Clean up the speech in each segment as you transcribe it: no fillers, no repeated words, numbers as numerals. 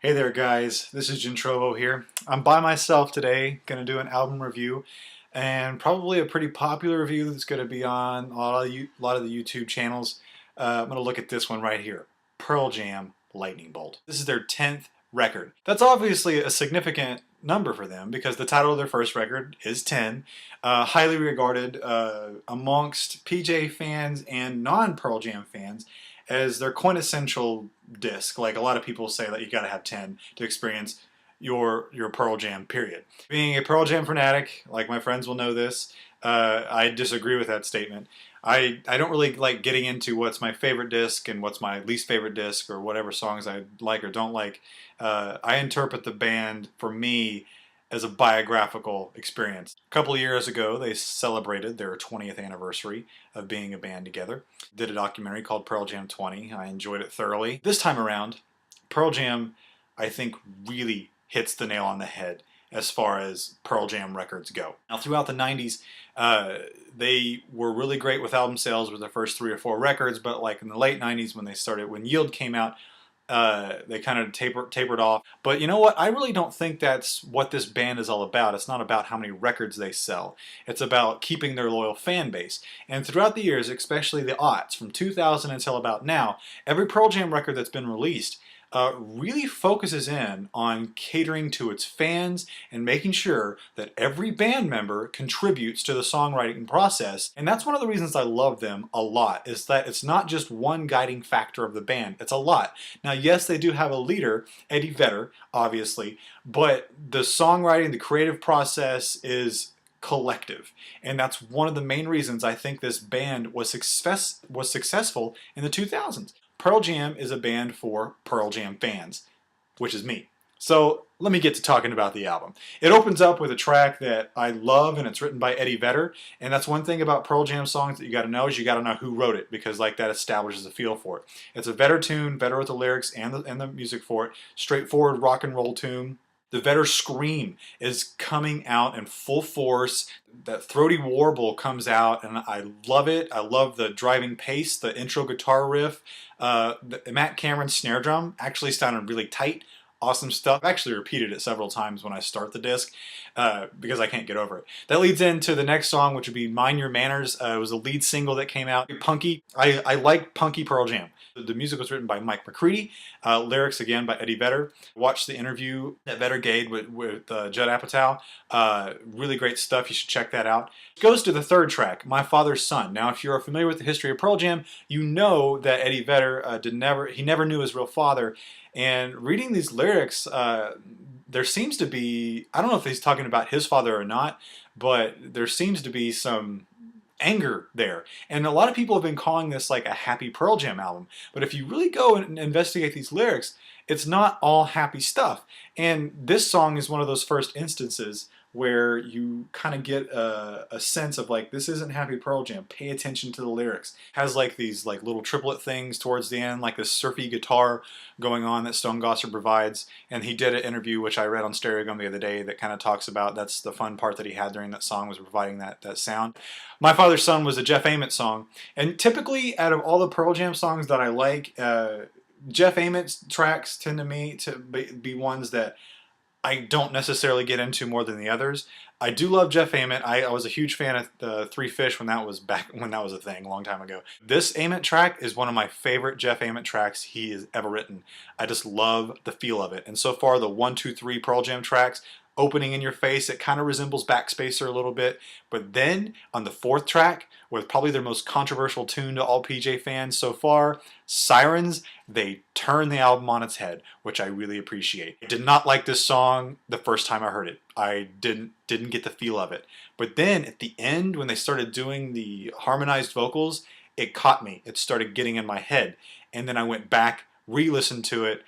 Hey there guys, this is Gentrovo here. I'm by myself today, going to do an album review and probably a pretty popular review that's going to be on a lot of the YouTube channels. I'm going to look at this one right here, Pearl Jam Lightning Bolt. This is their 10th record. That's obviously a significant number for them because the title of their first record is 10, highly regarded amongst PJ fans and non-Pearl Jam fans as their quintessential disc. Like a lot of people say that you got to have 10 to experience your Pearl Jam period. Being a Pearl Jam fanatic, like my friends will know this, I disagree with that statement. I don't really like getting into what's my favorite disc and what's my least favorite disc or whatever songs I like or don't like. I interpret the band, for me, as a biographical experience. A couple of years ago, they celebrated their 20th anniversary of being a band together. Did a documentary called Pearl Jam 20. I enjoyed it thoroughly. This time around, Pearl Jam, I think, really hits the nail on the head as far as Pearl Jam records go. Now, throughout the 90s, they were really great with album sales with their first 3 or 4 records, but like in the late 90s when Yield came out, they kind of tapered off. But you know what? I really don't think that's what this band is all about. It's not about how many records they sell. It's about keeping their loyal fan base. And throughout the years, especially the aughts, from 2000 until about now, every Pearl Jam record that's been released really focuses in on catering to its fans and making sure that every band member contributes to the songwriting process. And that's one of the reasons I love them a lot, is that it's not just one guiding factor of the band, it's a lot. Now yes, they do have a leader, Eddie Vedder, obviously, but the songwriting, the creative process is collective. And that's one of the main reasons I think this band was successful in the 2000s. Pearl Jam is a band for Pearl Jam fans, which is me. So let me get to talking about the album. It opens up with a track that I love, and it's written by Eddie Vedder. And that's one thing about Pearl Jam songs that you got to know, is you got to know who wrote it, because like that establishes a feel for it. It's a Vedder tune, Vedder with the lyrics and the music for it. Straightforward rock and roll tune. The Vedder scream is coming out in full force. That throaty warble comes out, and I love it. I love the driving pace, the intro guitar riff. Matt Cameron's snare drum actually sounded really tight. Awesome stuff. I've actually repeated it several times when I start the disc because I can't get over it. That leads into the next song, which would be Mind Your Manners. It was a lead single that came out. Punky. I like punky Pearl Jam. The music was written by Mike McCready. Lyrics, again, by Eddie Vedder. Watch the interview that Vedder gave with Judd Apatow. Really great stuff. You should check that out. It goes to the third track, My Father's Son. Now, if you're familiar with the history of Pearl Jam, you know that Eddie Vedder never knew his real father. And reading these lyrics, there seems to be, I don't know if he's talking about his father or not, but there seems to be some anger there. And a lot of people have been calling this like a happy Pearl Jam album. But if you really go and investigate these lyrics, it's not all happy stuff. And this song is one of those first instances where you kind of get a sense of like, this isn't happy Pearl Jam. Pay attention to the lyrics. It has like these like little triplet things towards the end, like this surfy guitar going on that Stone Gossard provides. And he did an interview, which I read on Stereo Gum the other day, that kind of talks about that's the fun part that he had during that song, was providing that sound. My Father's Son was a Jeff Ament song. And typically out of all the Pearl Jam songs that I like, Jeff Ament's tracks tend to me to be ones that I don't necessarily get into more than the others. I do love Jeff Ament. I was a huge fan of the Three Fish when that was a thing a long time ago. This Ament track is one of my favorite Jeff Ament tracks he has ever written. I just love the feel of it. And so far, the 1, 2, 3 Pearl Jam tracks, Opening in Your Face, it kind of resembles Backspacer a little bit. But then on the 4th track, with probably their most controversial tune to all PJ fans so far, Sirens, they turn the album on its head, which I really appreciate. I did not like this song the first time I heard it. I didn't get the feel of it. But then at the end, when they started doing the harmonized vocals, it caught me. It started getting in my head. And then I went back, re-listened to it,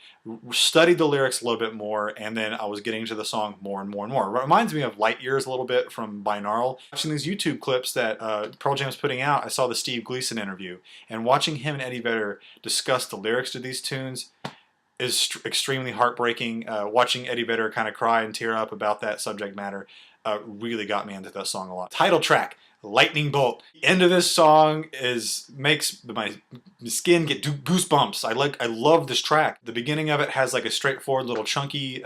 studied the lyrics a little bit more, and then I was getting to the song more and more and more. It reminds me of Light Years a little bit from Binaural. Watching these YouTube clips that Pearl Jam's putting out, I saw the Steve Gleason interview, and watching him and Eddie Vedder discuss the lyrics to these tunes is extremely heartbreaking. Watching Eddie Vedder kind of cry and tear up about that subject matter really got me into that song a lot. Title track, Lightning Bolt. The end of this song makes my skin get goosebumps. I love this track. The beginning of it has like a straightforward little chunky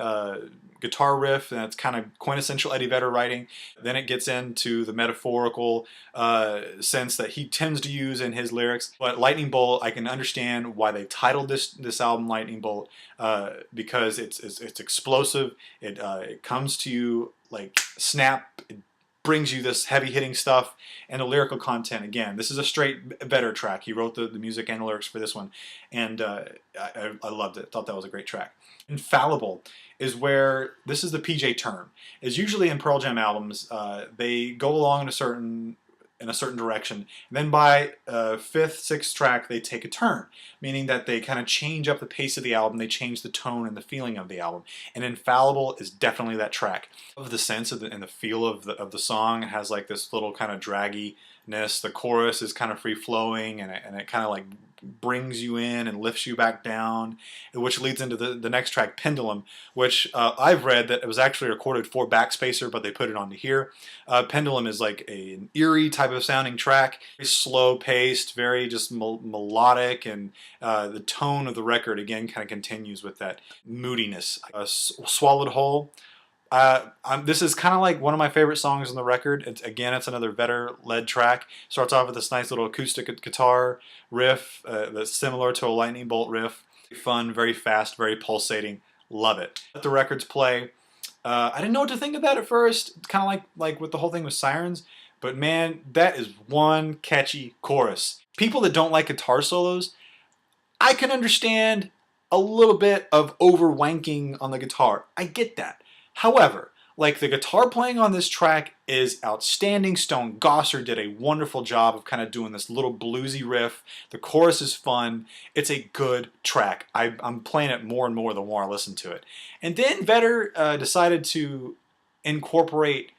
guitar riff, and it's kind of quintessential Eddie Vedder writing. Then it gets into the metaphorical sense that he tends to use in his lyrics. But Lightning Bolt, I can understand why they titled this album Lightning Bolt, because it's explosive. It comes to you like snap. It brings you this heavy hitting stuff, and the lyrical content. Again, this is a straight Vedder track. He wrote the music and the lyrics for this one, and I loved it. Thought that was a great track. Infallible is where this is the PJ term. Is usually in Pearl Jam albums, they go along in a certain direction, and then by fifth, sixth track they take a turn, meaning that they kind of change up the pace of the album, they change the tone and the feeling of the album. And Infallible is definitely that track. Of the sense of and the feel of the song. It has like this little kind of dragginess. The chorus is kind of free flowing, and it kind of like brings you in and lifts you back down, which leads into the next track, Pendulum, which I've read that it was actually recorded for Backspacer, but they put it onto here. Pendulum is like an eerie type of sounding track, very slow paced, very just melodic, and the tone of the record again kind of continues with that moodiness. Swallowed Whole. This is kind of like one of my favorite songs on the record. It's another Vedder-led track. Starts off with this nice little acoustic guitar riff that's similar to a lightning bolt riff. Fun, very fast, very pulsating. Love it. Let the records play. I didn't know what to think of that at first. It's kind of like with the whole thing with Sirens. But man, that is one catchy chorus. People that don't like guitar solos, I can understand a little bit of over-wanking on the guitar. I get that. However, like the guitar playing on this track is outstanding. Stone Gossard did a wonderful job of kind of doing this little bluesy riff. The chorus is fun. It's a good track. I'm playing it more and more the more I listen to it. And then Vedder decided to incorporate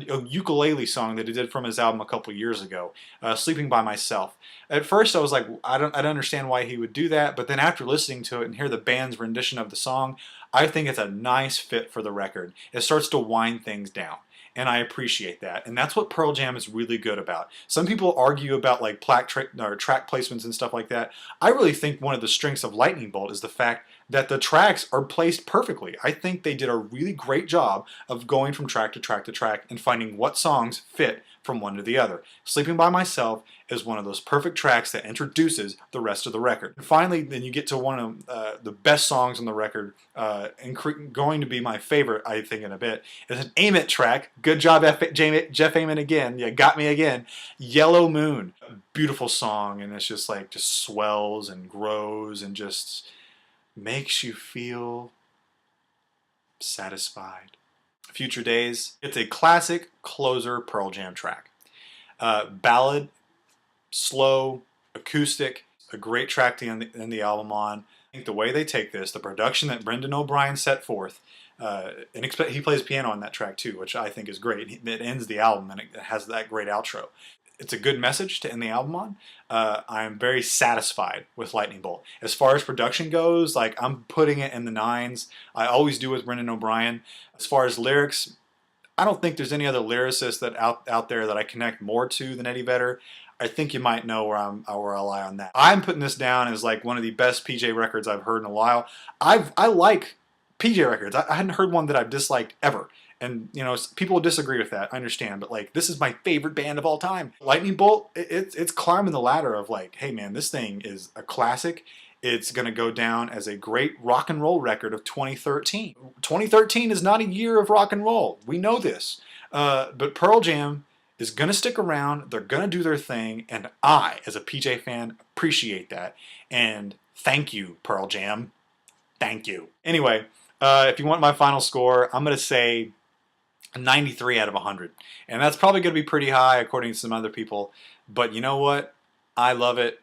a ukulele song that he did from his album a couple years ago, Sleeping by Myself. At first I was like, I don't understand why he would do that, but then after listening to it and hear the band's rendition of the song, I think it's a nice fit for the record. It starts to wind things down, and I appreciate that. And that's what Pearl Jam is really good about. Some people argue about like track placements and stuff like that. I really think one of the strengths of Lightning Bolt is the fact that the tracks are placed perfectly. I think they did a really great job of going from track to track to track and finding what songs fit from one to the other. Sleeping by Myself is one of those perfect tracks that introduces the rest of the record. And finally, then you get to one of the best songs on the record, and going to be my favorite, I think, in a bit, is an Aim It track. Good job, Jeff Ament again. You got me again. Yellow Moon. A beautiful song, and it's just like, just swells and grows and just makes you feel satisfied. Future Days. It's a classic closer Pearl Jam track. Ballad, slow, acoustic, a great track to end the album on. I think the way they take this, the production that Brendan O'Brien set forth, and he plays piano on that track too, which I think is great. It ends the album and it has that great outro. It's a good message to end the album on. I'm very satisfied with Lightning Bolt. As far as production goes, like I'm putting it in the 9s. I always do with Brendan O'Brien. As far as lyrics, I don't think there's any other lyricist that out there that I connect more to than Eddie Vedder. I think you might know where I lie on that. I'm putting this down as like one of the best PJ records I've heard in a while. I like PJ records. I hadn't heard one that I've disliked ever. And, you know, people disagree with that, I understand, but, like, this is my favorite band of all time. Lightning Bolt, it's climbing the ladder of, like, hey, man, this thing is a classic. It's going to go down as a great rock and roll record of 2013. 2013 is not a year of rock and roll. We know this. But Pearl Jam is going to stick around. They're going to do their thing, and I, as a PJ fan, appreciate that. And thank you, Pearl Jam. Thank you. Anyway, if you want my final score, I'm going to say 93 out of 100. And that's probably going to be pretty high according to some other people. But you know what? I love it.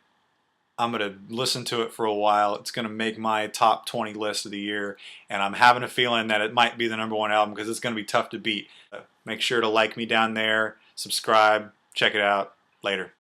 I'm going to listen to it for a while. It's going to make my top 20 list of the year. And I'm having a feeling that it might be the #1 album because it's going to be tough to beat. Make sure to like me down there. Subscribe. Check it out. Later.